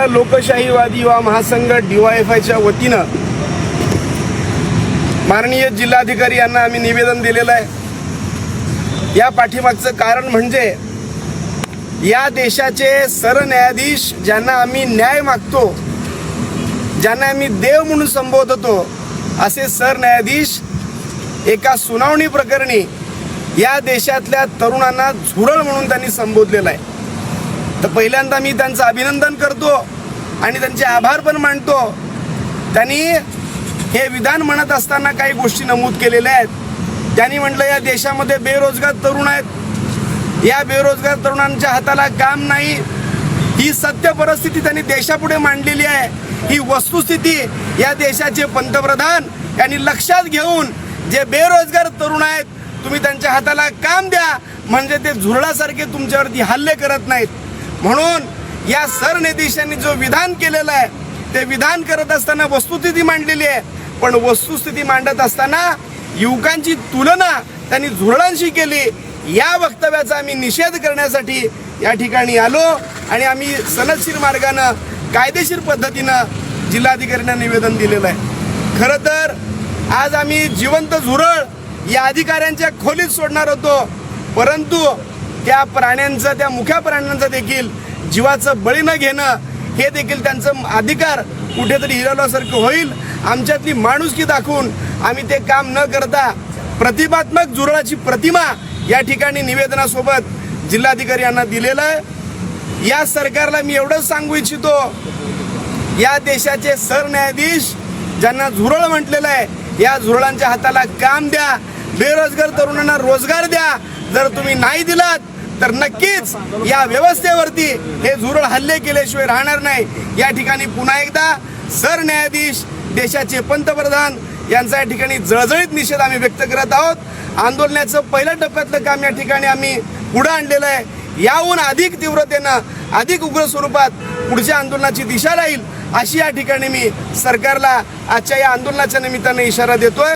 लोकशाहीवादी युवा महासंघ DYFIच्या वतीनं माननीय जिल्हाधिकारी यांना आम्ही निवेदन दिलेलं आहे। या पाठीमागचं कारण म्हणजे या देशाचे सरन्यायाधीश ज्यांना आम्ही न्याय मागतो, ज्यांना आम्ही देव म्हणून संबोधतो, असे सरन्यायाधीश एका सुनावणी प्रकरणी या देशातल्या तरुणांना झुरळ म्हणून त्यांनी संबोधलेलं आहे। तर पहिल्यांदा मी त्यांचं अभिनंदन करतो आणि त्यांचे आभार पण मानतो। त्यांनी हे विधान म्हणत असताना काही गोष्टी नमूद केलेल्या आहेत। त्यांनी म्हटलं या देशामध्ये बेरोजगार तरुण आहेत, या बेरोजगार तरुणांच्या हाताला काम नाही, ही सत्य परिस्थिती त्यांनी देशापुढे मांडलेली आहे। ही वस्तुस्थिती या देशाचे पंतप्रधान यांनी लक्षात घेऊन जे बेरोजगार तरुण आहेत तुम्ही त्यांच्या हाताला काम द्या, म्हणजे ते झुरळासारखे तुमच्यावरती हल्ले करत नाहीत। म्हणून या सरन्यायाधीशांनी जो विधान केलेलं आहे ते विधान करत असताना वस्तुस्थिती मांडलेली आहे, पण वस्तुस्थिती मांडत असताना युवकांची तुलना त्यांनी झुरळांशी केली। या वक्तव्याचा आम्ही निषेध करण्यासाठी या ठिकाणी आलो आणि आम्ही सनदशीर मार्गानं कायदेशीर पद्धतीनं जिल्हाधिकाऱ्यांना निवेदन दिलेलं आहे। खरं तर आज आम्ही जिवंत झुरळ या अधिकाऱ्यांच्या खोलीत सोडणार होतो, परंतु त्या प्राण्यांचं, त्या मुख्या प्राण्यांचं देखील जीवाचं बळी न घेणं हे देखील त्यांचं अधिकार कुठेतरी हिरावल्यासारखं होईल। आमच्यातली माणुसकी दाखवून आम्ही ते काम न करता प्रतिमात्मक झुरळाची प्रतिमा या ठिकाणी निवेदनासोबत जिल्हाधिकारी यांना दिलेलं आहे। या सरकारला मी एवढंच सांगू इच्छितो, या देशाचे सरन्यायाधीश ज्यांना झुरळ म्हटलेलं आहे, या झुरळांच्या हाताला काम द्या, बेरोजगार तरुणांना रोजगार द्या। जर तुम्ही नाही दिलात तर नक्कीच या व्यवस्थेवरती हे झुरळ हल्ले केल्याशिवाय राहणार नाही। या ठिकाणी पुन्हा एकदा सरन्यायाधीश, देशाचे पंतप्रधान यांचा या ठिकाणी जळजळीत निषेध आम्ही व्यक्त करत आहोत। आंदोलनाचं पहिल्या टप्प्यातलं काम या ठिकाणी आम्ही पुढे आणलेलं आहे। याहून अधिक तीव्रतेनं, अधिक उग्र स्वरूपात पुढच्या आंदोलनाची दिशा राहील, अशी या ठिकाणी मी सरकारला आजच्या या आंदोलनाच्या निमित्ताने इशारा देतोय।